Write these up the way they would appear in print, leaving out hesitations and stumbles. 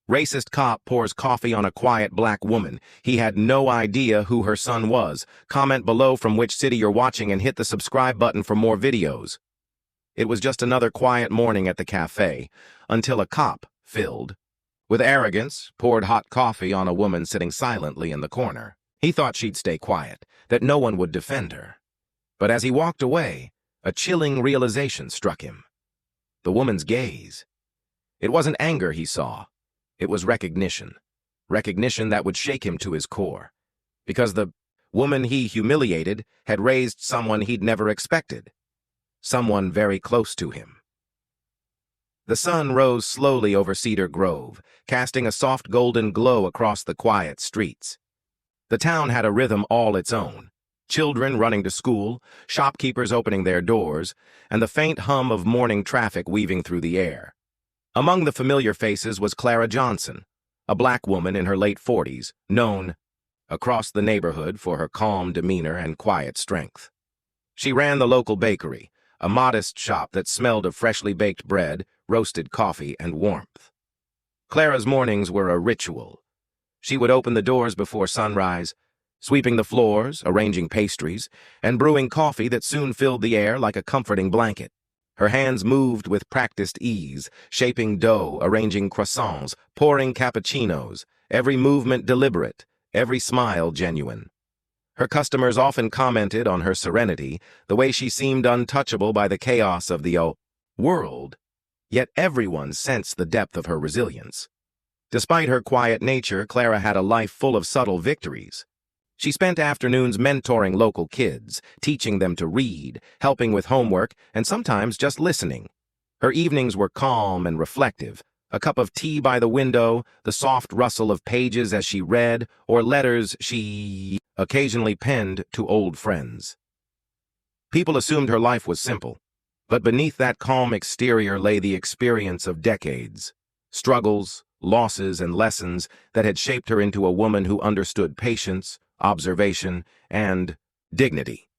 Racist cop pours coffee on a quiet black woman. He had no idea who her son was. Comment below from which city you're watching and hit the subscribe button for more videos. It was just another quiet morning at the cafe, until a cop, filled with arrogance, poured hot coffee on a woman sitting silently in the corner. He thought she'd stay quiet, that no one would defend her. But as he walked away, a chilling realization struck him. The woman's gaze. It wasn't anger he saw. It was recognition. Recognition that would shake him to his core. Because the woman he humiliated had raised someone he'd never expected. Someone very close to him. The sun rose slowly over Cedar Grove, casting a soft golden glow across the quiet streets. The town had a rhythm all its own. Children running to school, shopkeepers opening their doors, and the faint hum of morning traffic weaving through the air. Among the familiar faces was Clara Johnson, a black woman in her late 40s, known across the neighborhood for her calm demeanor and quiet strength. She ran the local bakery, a modest shop that smelled of freshly baked bread, roasted coffee, and warmth. Clara's mornings were a ritual. She would open the doors before sunrise, sweeping the floors, arranging pastries, and brewing coffee that soon filled the air like a comforting blanket. Her hands moved with practiced ease, shaping dough, arranging croissants, pouring cappuccinos, every movement deliberate, every smile genuine. Her customers often commented on her serenity, the way she seemed untouchable by the chaos of the world. Yet everyone sensed the depth of her resilience. Despite her quiet nature, Clara had a life full of subtle victories. She spent afternoons mentoring local kids, teaching them to read, helping with homework, and sometimes just listening. Her evenings were calm and reflective, a cup of tea by the window, the soft rustle of pages as she read, or letters she occasionally penned to old friends. People assumed her life was simple, but beneath that calm exterior lay the experience of decades, struggles, losses, and lessons that had shaped her into a woman who understood patience, observation, and dignity.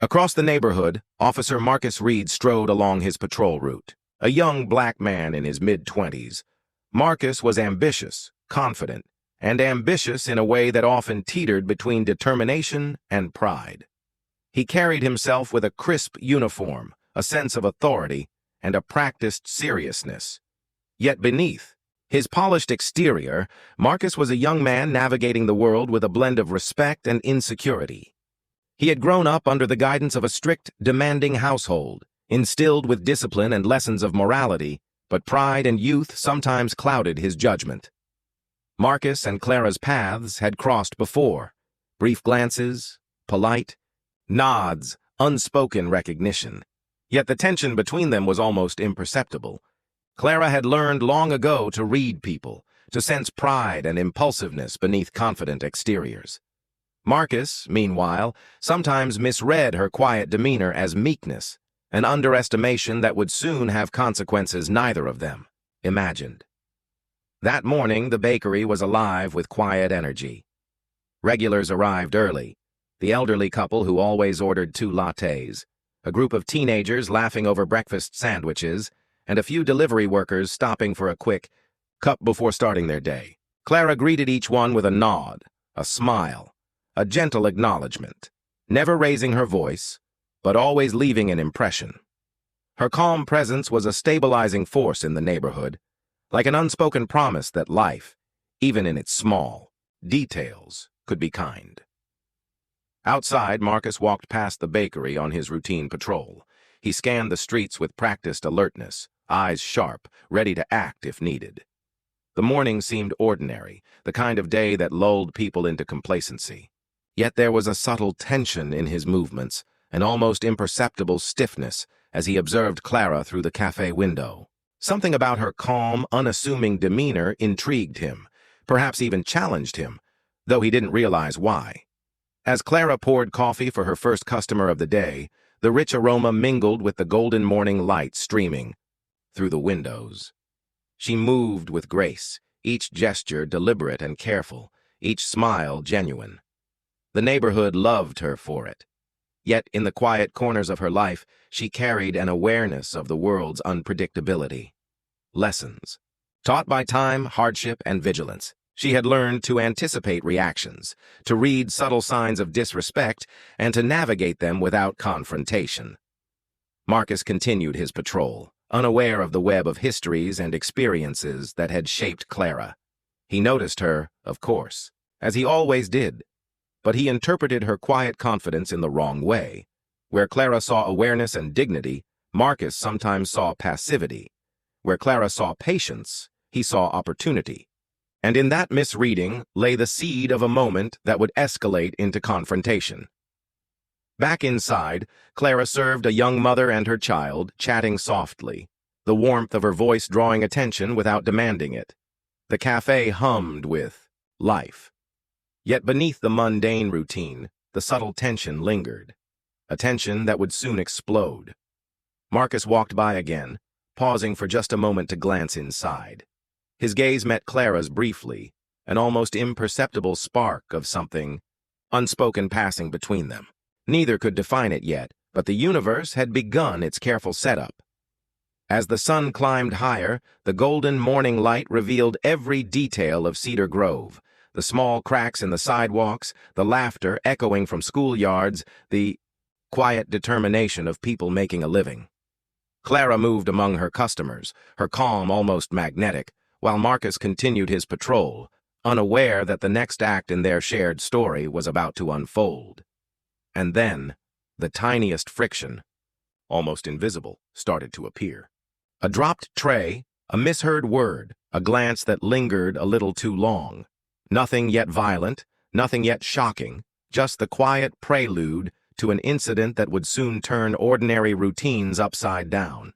Across the neighborhood, Officer Marcus Reed strode along his patrol route, a young black man in his mid-20s. Marcus was ambitious, confident, and ambitious in a way that often teetered between determination and pride. He carried himself with a crisp uniform, a sense of authority, and a practiced seriousness. Yet beneath his polished exterior, Marcus was a young man navigating the world with a blend of respect and insecurity. He had grown up under the guidance of a strict, demanding household, instilled with discipline and lessons of morality, but pride and youth sometimes clouded his judgment. Marcus and Clara's paths had crossed before. Brief glances, polite nods, unspoken recognition. Yet the tension between them was almost imperceptible. Clara had learned long ago to read people, to sense pride and impulsiveness beneath confident exteriors. Marcus, meanwhile, sometimes misread her quiet demeanor as meekness, an underestimation that would soon have consequences neither of them imagined. That morning, the bakery was alive with quiet energy. Regulars arrived early, the elderly couple who always ordered 2 lattes, a group of teenagers laughing over breakfast sandwiches, and a few delivery workers stopping for a quick cup before starting their day. Clara greeted each one with a nod, a smile, a gentle acknowledgement, never raising her voice, but always leaving an impression. Her calm presence was a stabilizing force in the neighborhood, like an unspoken promise that life, even in its small details, could be kind. Outside, Marcus walked past the bakery on his routine patrol. He scanned the streets with practiced alertness, eyes sharp, ready to act if needed. The morning seemed ordinary, the kind of day that lulled people into complacency. Yet there was a subtle tension in his movements, an almost imperceptible stiffness as he observed Clara through the cafe window. Something about her calm, unassuming demeanor intrigued him, perhaps even challenged him, though he didn't realize why. As Clara poured coffee for her first customer of the day, the rich aroma mingled with the golden morning light streaming through the windows. She moved with grace, each gesture deliberate and careful, each smile genuine. The neighborhood loved her for it. Yet in the quiet corners of her life, she carried an awareness of the world's unpredictability. Lessons Taught by time, hardship, and vigilance, she had learned to anticipate reactions, to read subtle signs of disrespect, and to navigate them without confrontation. Marcus continued his patrol, unaware of the web of histories and experiences that had shaped Clara. He noticed her, of course, as he always did, but he interpreted her quiet confidence in the wrong way. Where Clara saw awareness and dignity, Marcus sometimes saw passivity. Where Clara saw patience, he saw opportunity. And in that misreading lay the seed of a moment that would escalate into confrontation. Back inside, Clara served a young mother and her child, chatting softly, the warmth of her voice drawing attention without demanding it. The cafe hummed with life. Yet beneath the mundane routine, the subtle tension lingered, a tension that would soon explode. Marcus walked by again, pausing for just a moment to glance inside. His gaze met Clara's briefly, an almost imperceptible spark of something unspoken passing between them. Neither could define it yet, but the universe had begun its careful setup. As the sun climbed higher, the golden morning light revealed every detail of Cedar Grove, the small cracks in the sidewalks, the laughter echoing from schoolyards, the quiet determination of people making a living. Clara moved among her customers, her calm almost magnetic, while Marcus continued his patrol, unaware that the next act in their shared story was about to unfold. And then, the tiniest friction, almost invisible, started to appear. A dropped tray, a misheard word, a glance that lingered a little too long. Nothing yet violent, nothing yet shocking, just the quiet prelude to an incident that would soon turn ordinary routines upside down.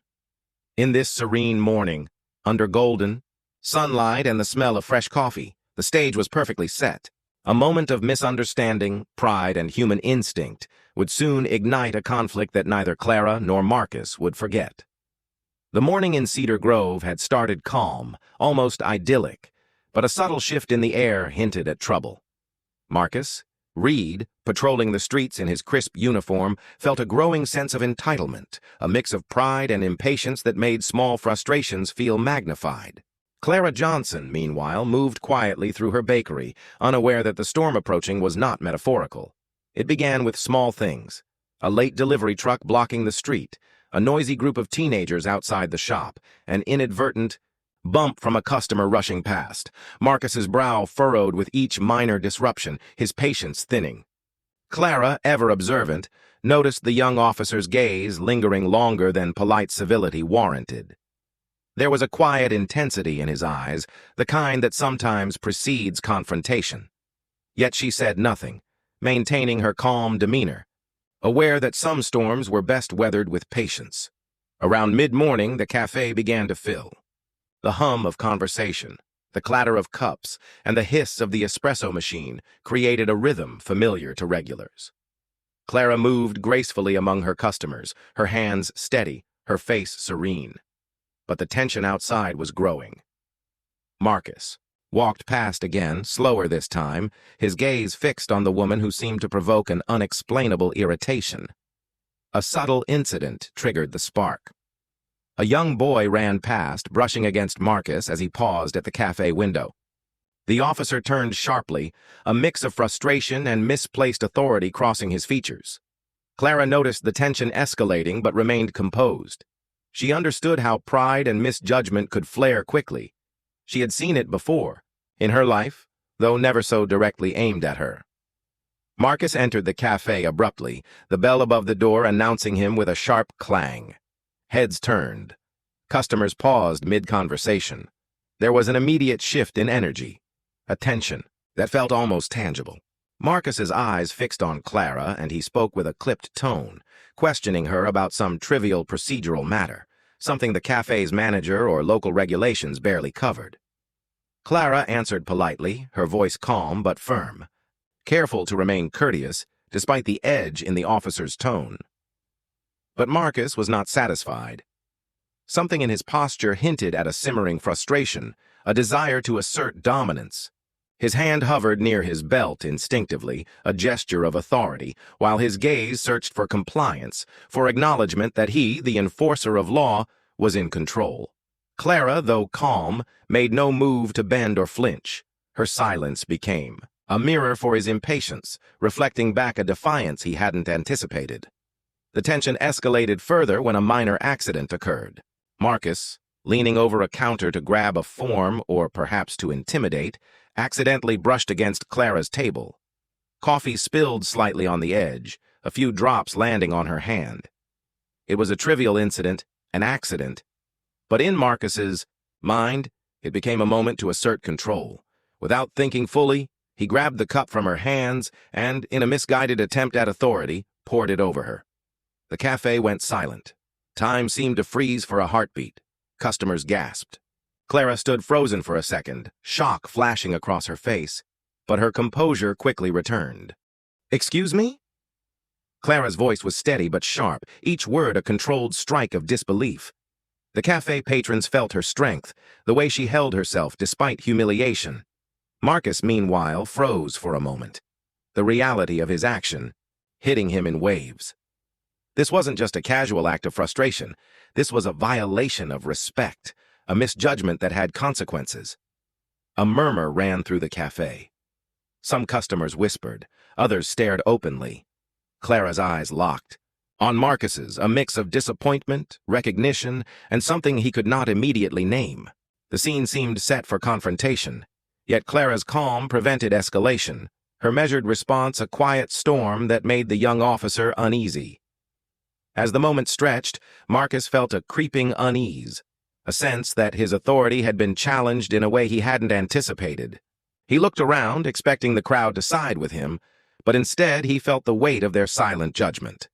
In this serene morning, under golden sunlight and the smell of fresh coffee, the stage was perfectly set. A moment of misunderstanding, pride, and human instinct would soon ignite a conflict that neither Clara nor Marcus would forget. The morning in Cedar Grove had started calm, almost idyllic, but a subtle shift in the air hinted at trouble. Marcus, Reed, patrolling the streets in his crisp uniform, felt a growing sense of entitlement, a mix of pride and impatience that made small frustrations feel magnified. Clara Johnson, meanwhile, moved quietly through her bakery, unaware that the storm approaching was not metaphorical. It began with small things: a late delivery truck blocking the street, a noisy group of teenagers outside the shop, an inadvertent bump from a customer rushing past. Marcus's brow furrowed with each minor disruption, his patience thinning. Clara, ever observant, noticed the young officer's gaze lingering longer than polite civility warranted. There was a quiet intensity in his eyes, the kind that sometimes precedes confrontation. Yet she said nothing, maintaining her calm demeanor, aware that some storms were best weathered with patience. Around mid-morning, the cafe began to fill. The hum of conversation, the clatter of cups, and the hiss of the espresso machine created a rhythm familiar to regulars. Clara moved gracefully among her customers, her hands steady, her face serene. But the tension outside was growing. Marcus walked past again, slower this time, his gaze fixed on the woman who seemed to provoke an unexplainable irritation. A subtle incident triggered the spark. A young boy ran past, brushing against Marcus as he paused at the cafe window. The officer turned sharply, a mix of frustration and misplaced authority crossing his features. Clara noticed the tension escalating but remained composed. She understood how pride and misjudgment could flare quickly. She had seen it before, in her life, though never so directly aimed at her. Marcus entered the cafe abruptly, the bell above the door announcing him with a sharp clang. Heads turned. Customers paused mid-conversation. There was an immediate shift in energy, a tension that felt almost tangible. Marcus's eyes fixed on Clara, and he spoke with a clipped tone, questioning her about some trivial procedural matter, something the cafe's manager or local regulations barely covered. Clara answered politely, her voice calm but firm, careful to remain courteous despite the edge in the officer's tone. But Marcus was not satisfied. Something in his posture hinted at a simmering frustration, a desire to assert dominance. His hand hovered near his belt instinctively, a gesture of authority, while his gaze searched for compliance, for acknowledgement that he, the enforcer of law, was in control. Clara, though calm, made no move to bend or flinch. Her silence became a mirror for his impatience, reflecting back a defiance he hadn't anticipated. The tension escalated further when a minor accident occurred. Marcus, leaning over a counter to grab a form or perhaps to intimidate, accidentally brushed against Clara's table. Coffee spilled slightly on the edge, a few drops landing on her hand. It was a trivial incident, an accident, but in Marcus's mind, it became a moment to assert control. Without thinking fully, he grabbed the cup from her hands and, in a misguided attempt at authority, poured it over her. The cafe went silent. Time seemed to freeze for a heartbeat. Customers gasped. Clara stood frozen for a second, shock flashing across her face, but her composure quickly returned. "Excuse me?" Clara's voice was steady but sharp, each word a controlled strike of disbelief. The cafe patrons felt her strength, the way she held herself despite humiliation. Marcus, meanwhile, froze for a moment, the reality of his action hitting him in waves. This wasn't just a casual act of frustration. This was a violation of respect, a misjudgment that had consequences. A murmur ran through the cafe. Some customers whispered, others stared openly. Clara's eyes locked. On Marcus's, a mix of disappointment, recognition, and something he could not immediately name. The scene seemed set for confrontation, yet Clara's calm prevented escalation, her measured response a quiet storm that made the young officer uneasy. As the moment stretched, Marcus felt a creeping unease, a sense that his authority had been challenged in a way he hadn't anticipated. He looked around, expecting the crowd to side with him, but instead he felt the weight of their silent judgment.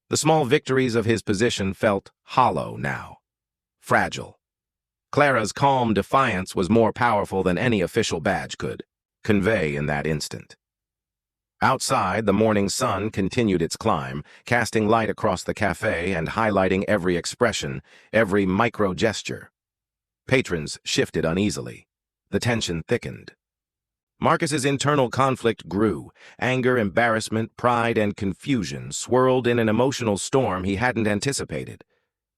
The small victories of his position felt hollow now, fragile. Clara's calm defiance was more powerful than any official badge could convey in that instant. Outside, the morning sun continued its climb, casting light across the cafe and highlighting every expression, every micro-gesture. Patrons shifted uneasily. The tension thickened. Marcus's internal conflict grew. Anger, embarrassment, pride, and confusion swirled in an emotional storm he hadn't anticipated.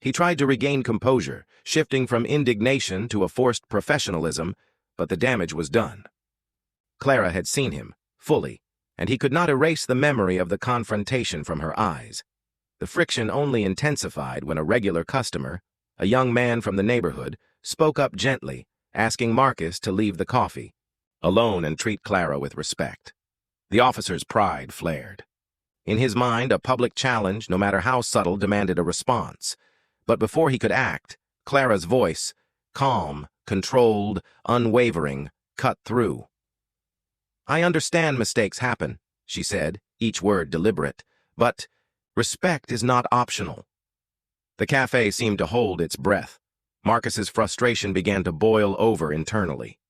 He tried to regain composure, shifting from indignation to a forced professionalism, but the damage was done. Clara had seen him, fully, and he could not erase the memory of the confrontation from her eyes. The friction only intensified when a regular customer, a young man from the neighborhood, spoke up gently, asking Marcus to leave the coffee alone and treat Clara with respect. The officer's pride flared. In his mind, a public challenge, no matter how subtle, demanded a response. But before he could act, Clara's voice, calm, controlled, unwavering, cut through. "I understand mistakes happen," she said, each word deliberate, "but respect is not optional." The cafe seemed to hold its breath. Marcus's frustration began to boil over internally.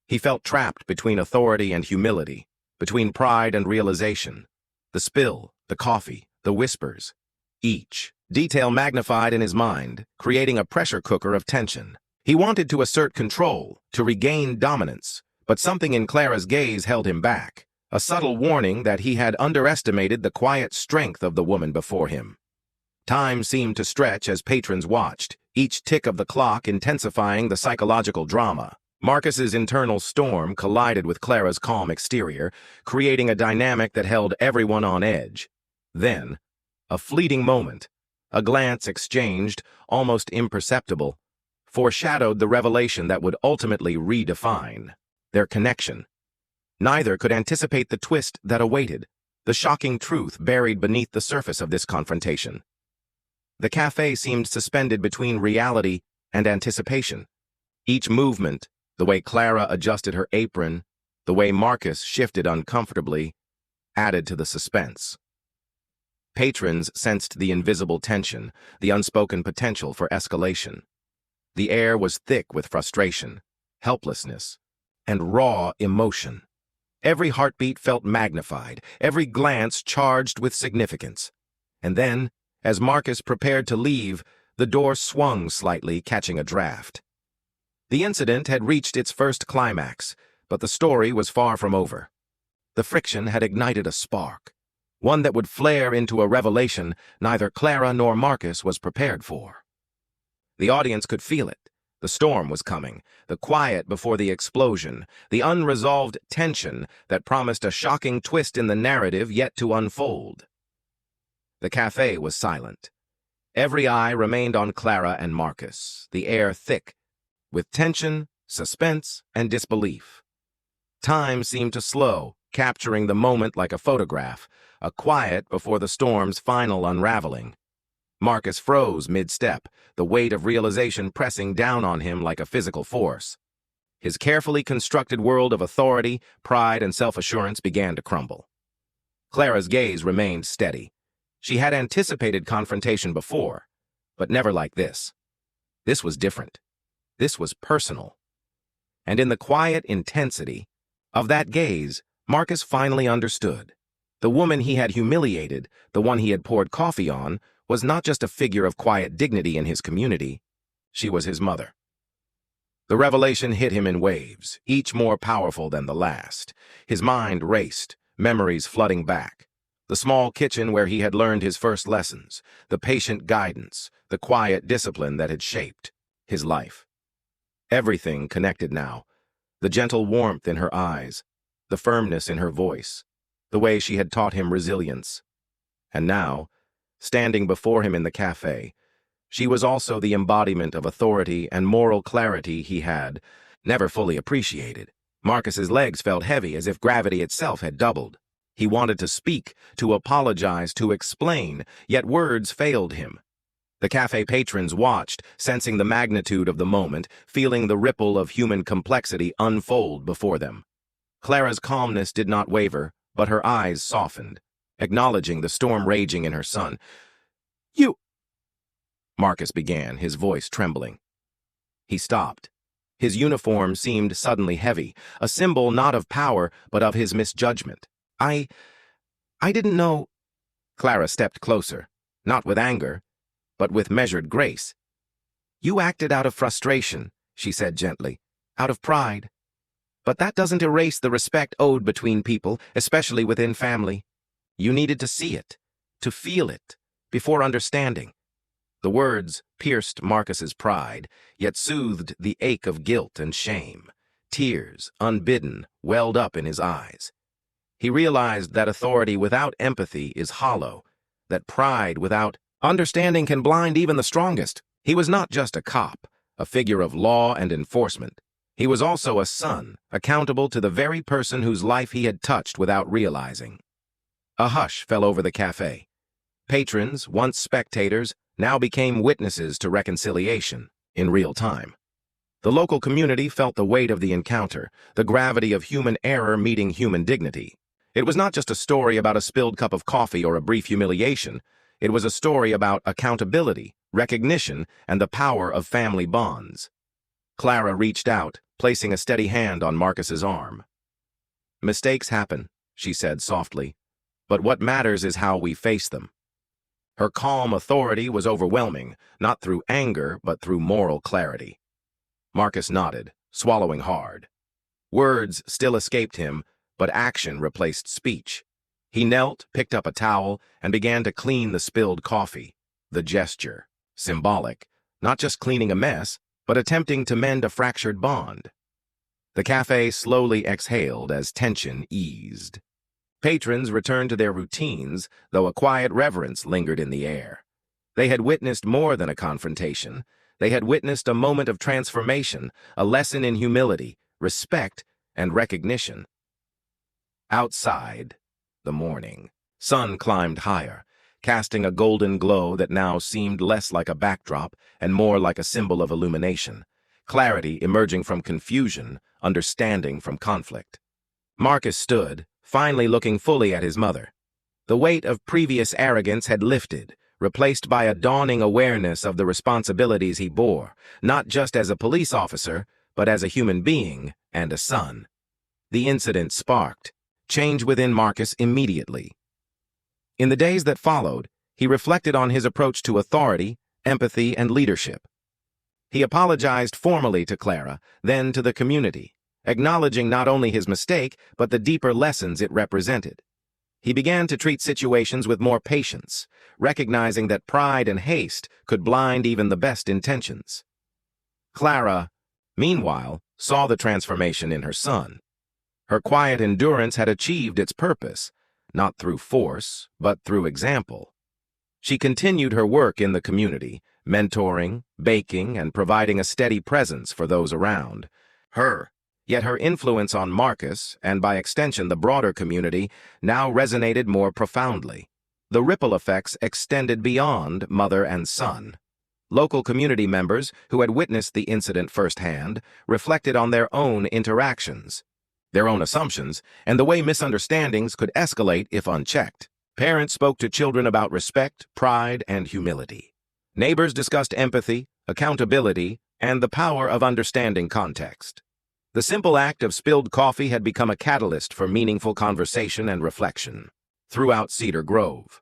He felt trapped between authority and humility, between pride and realization. The spill, the coffee, the whispers. Each detail magnified in his mind, creating a pressure cooker of tension. He wanted to assert control, to regain dominance, but something in Clara's gaze held him back, a subtle warning that he had underestimated the quiet strength of the woman before him. Time seemed to stretch as patrons watched, each tick of the clock intensifying the psychological drama. Marcus's internal storm collided with Clara's calm exterior, creating a dynamic that held everyone on edge. Then, a fleeting moment, a glance exchanged, almost imperceptible, foreshadowed the revelation that would ultimately redefine their connection. Neither could anticipate the twist that awaited, the shocking truth buried beneath the surface of this confrontation. The cafe seemed suspended between reality and anticipation. Each movement, the way Clara adjusted her apron, the way Marcus shifted uncomfortably, added to the suspense. Patrons sensed the invisible tension, the unspoken potential for escalation. The air was thick with frustration, helplessness, and raw emotion. Every heartbeat felt magnified, every glance charged with significance. And then, as Marcus prepared to leave, the door swung slightly, catching a draft. The incident had reached its first climax, but the story was far from over. The friction had ignited a spark, one that would flare into a revelation neither Clara nor Marcus was prepared for. The audience could feel it, The storm was coming, the quiet before the explosion, the unresolved tension that promised a shocking twist in the narrative yet to unfold. The cafe was silent. Every eye remained on Clara and Marcus, the air thick with tension, suspense, and disbelief. Time seemed to slow, capturing the moment like a photograph, a quiet before the storm's final unraveling. Marcus froze mid-step, the weight of realization pressing down on him like a physical force. His carefully constructed world of authority, pride, and self-assurance began to crumble. Clara's gaze remained steady. She had anticipated confrontation before, but never like this. This was different. This was personal. And in the quiet intensity of that gaze, Marcus finally understood. The woman he had humiliated, the one he had poured coffee on, was not just a figure of quiet dignity in his community. She was his mother. The revelation hit him in waves, each more powerful than the last. His mind raced, memories flooding back. The small kitchen where he had learned his first lessons, the patient guidance, the quiet discipline that had shaped his life. Everything connected now. The gentle warmth in her eyes, the firmness in her voice, the way she had taught him resilience. And now, standing before him in the cafe, she was also the embodiment of authority and moral clarity he had never fully appreciated. Marcus's legs felt heavy as if gravity itself had doubled. He wanted to speak, to apologize, to explain, yet words failed him. The cafe patrons watched, sensing the magnitude of the moment, feeling the ripple of human complexity unfold before them. Clara's calmness did not waver, but her eyes softened, acknowledging the storm raging in her son. "You—" Marcus began, his voice trembling. He stopped. His uniform seemed suddenly heavy, a symbol not of power, but of his misjudgment. I didn't know—" Clara stepped closer, not with anger, but with measured grace. "You acted out of frustration," she said gently, "out of pride. But that doesn't erase the respect owed between people, especially within family. You needed to see it, to feel it, before understanding." The words pierced Marcus's pride, yet soothed the ache of guilt and shame. Tears, unbidden, welled up in his eyes. He realized that authority without empathy is hollow, that pride without understanding can blind even the strongest. He was not just a cop, a figure of law and enforcement. He was also a son, accountable to the very person whose life he had touched without realizing. A hush fell over the cafe. Patrons, once spectators, now became witnesses to reconciliation in real time. The local community felt the weight of the encounter, the gravity of human error meeting human dignity. It was not just a story about a spilled cup of coffee or a brief humiliation. It was a story about accountability, recognition, and the power of family bonds. Clara reached out, placing a steady hand on Marcus's arm. "Mistakes happen," she said softly, "but what matters is how we face them." Her calm authority was overwhelming, not through anger, but through moral clarity. Marcus nodded, swallowing hard. Words still escaped him, but action replaced speech. He knelt, picked up a towel, and began to clean the spilled coffee. The gesture, symbolic, not just cleaning a mess, but attempting to mend a fractured bond. The cafe slowly exhaled as tension eased. Patrons returned to their routines, though a quiet reverence lingered in the air. They had witnessed more than a confrontation. They had witnessed a moment of transformation, a lesson in humility, respect, and recognition. Outside, the morning sun climbed higher, casting a golden glow that now seemed less like a backdrop and more like a symbol of illumination, clarity emerging from confusion, understanding from conflict. Marcus stood, finally looking fully at his mother. The weight of previous arrogance had lifted, replaced by a dawning awareness of the responsibilities he bore, not just as a police officer, but as a human being and a son. The incident sparked change within Marcus immediately. In the days that followed, he reflected on his approach to authority, empathy, and leadership. He apologized formally to Clara, then to the community, acknowledging not only his mistake, but the deeper lessons it represented. He began to treat situations with more patience, recognizing that pride and haste could blind even the best intentions. Clara, meanwhile, saw the transformation in her son. Her quiet endurance had achieved its purpose, not through force, but through example. She continued her work in the community, mentoring, baking, and providing a steady presence for those around her. Yet her influence on Marcus, and by extension the broader community, now resonated more profoundly. The ripple effects extended beyond mother and son. Local community members who had witnessed the incident firsthand reflected on their own interactions, their own assumptions, and the way misunderstandings could escalate if unchecked. Parents spoke to children about respect, pride, and humility. Neighbors discussed empathy, accountability, and the power of understanding context. The simple act of spilled coffee had become a catalyst for meaningful conversation and reflection throughout Cedar Grove.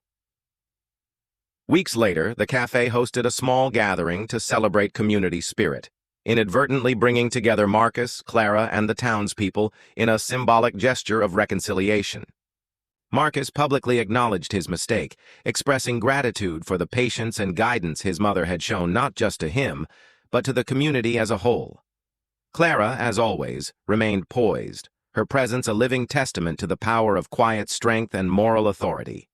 Weeks later, the cafe hosted a small gathering to celebrate community spirit, inadvertently bringing together Marcus, Clara, and the townspeople in a symbolic gesture of reconciliation. Marcus publicly acknowledged his mistake, expressing gratitude for the patience and guidance his mother had shown not just to him, but to the community as a whole. Clara, as always, remained poised, her presence a living testament to the power of quiet strength and moral authority.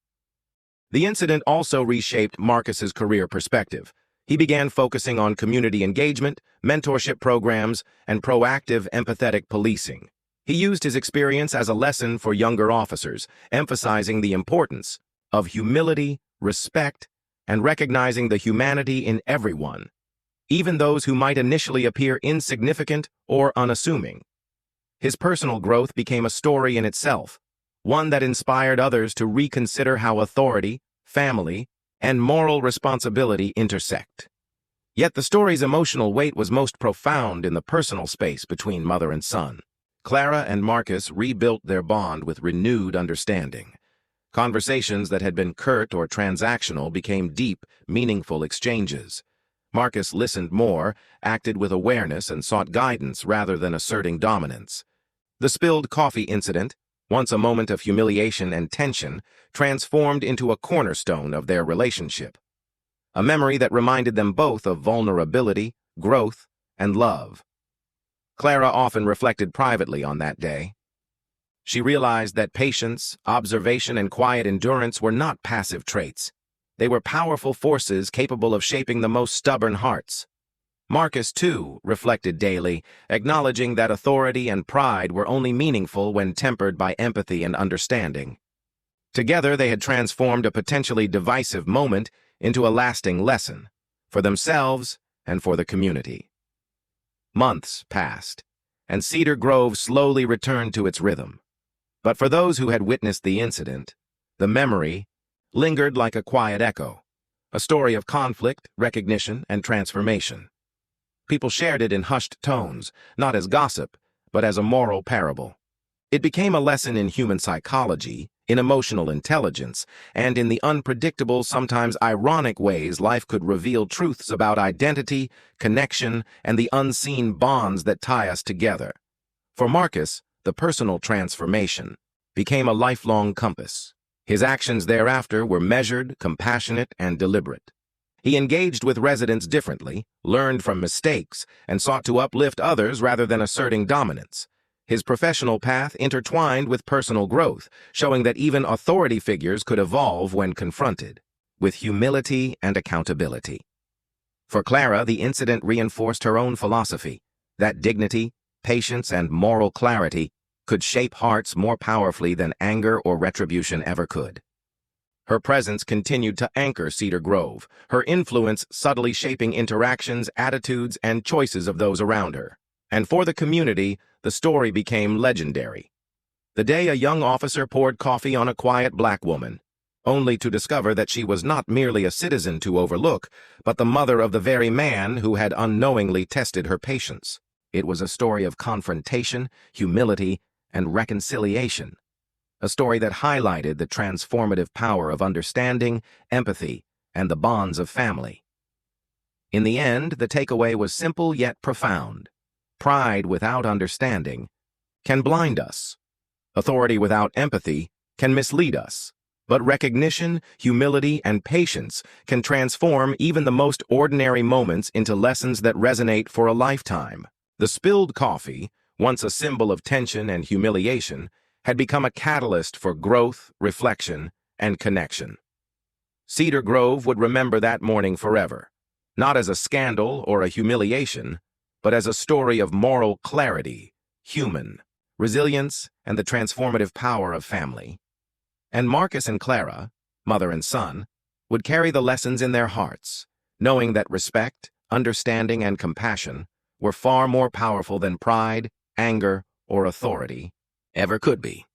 The incident also reshaped Marcus's career perspective. He began focusing on community engagement, mentorship programs, and proactive, empathetic policing. He used his experience as a lesson for younger officers, emphasizing the importance of humility, respect, and recognizing the humanity in everyone, even those who might initially appear insignificant or unassuming. His personal growth became a story in itself, one that inspired others to reconsider how authority, family, and moral responsibility intersect. Yet the story's emotional weight was most profound in the personal space between mother and son. Clara and Marcus rebuilt their bond with renewed understanding. Conversations that had been curt or transactional became deep, meaningful exchanges. Marcus listened more, acted with awareness, and sought guidance rather than asserting dominance. The spilled coffee incident, once a moment of humiliation and tension, transformed into a cornerstone of their relationship. A memory that reminded them both of vulnerability, growth, and love. Clara often reflected privately on that day. She realized that patience, observation, and quiet endurance were not passive traits. They were powerful forces capable of shaping the most stubborn hearts. Marcus, too, reflected daily, acknowledging that authority and pride were only meaningful when tempered by empathy and understanding. Together, they had transformed a potentially divisive moment into a lasting lesson, for themselves and for the community. Months passed, and Cedar Grove slowly returned to its rhythm. But for those who had witnessed the incident, the memory lingered like a quiet echo, a story of conflict, recognition, and transformation. People shared it in hushed tones, not as gossip, but as a moral parable. It became a lesson in human psychology, in emotional intelligence, and in the unpredictable, sometimes ironic ways life could reveal truths about identity, connection, and the unseen bonds that tie us together. For Marcus, the personal transformation became a lifelong compass. His actions thereafter were measured, compassionate, and deliberate. He engaged with residents differently, learned from mistakes, and sought to uplift others rather than asserting dominance. His professional path intertwined with personal growth, showing that even authority figures could evolve when confronted, with humility and accountability. For Clara, the incident reinforced her own philosophy, that dignity, patience, and moral clarity could shape hearts more powerfully than anger or retribution ever could. Her presence continued to anchor Cedar Grove, her influence subtly shaping interactions, attitudes, and choices of those around her. And for the community, the story became legendary. The day a young officer poured coffee on a quiet black woman, only to discover that she was not merely a citizen to overlook, but the mother of the very man who had unknowingly tested her patience. It was a story of confrontation, humility, and reconciliation. A story that highlighted the transformative power of understanding, empathy, and the bonds of family. In the end, the takeaway was simple yet profound. Pride without understanding can blind us. Authority without empathy can mislead us. But recognition, humility, and patience can transform even the most ordinary moments into lessons that resonate for a lifetime. The spilled coffee, once a symbol of tension and humiliation, had become a catalyst for growth, reflection, and connection. Cedar Grove would remember that morning forever, not as a scandal or a humiliation, but as a story of moral clarity, human resilience, and the transformative power of family. And Marcus and Clara, mother and son, would carry the lessons in their hearts, knowing that respect, understanding, and compassion were far more powerful than pride, anger, or authority ever could be.